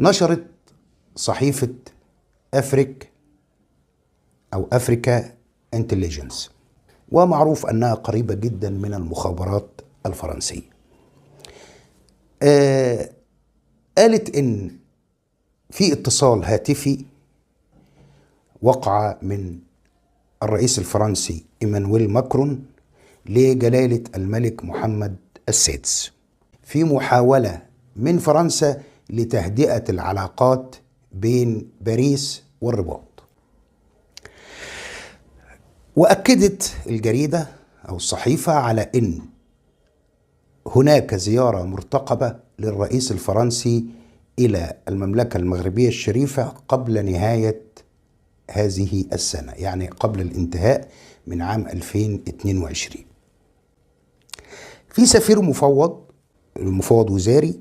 نشرت صحيفة أفريك أو أفريكا انتليجنس، ومعروف أنها قريبة جدا من المخابرات الفرنسية. قالت إن في اتصال هاتفي وقع من الرئيس الفرنسي إيمانويل ماكرون لجلالة الملك محمد السادس في محاولة من فرنسا لتهدئة العلاقات بين باريس والرباط. وأكدت الجريدة أو الصحيفة على أن هناك زيارة مرتقبة للرئيس الفرنسي إلى المملكة المغربية الشريفة قبل نهاية هذه السنة، يعني قبل الانتهاء من عام 2022. في سفير مفوض وزاري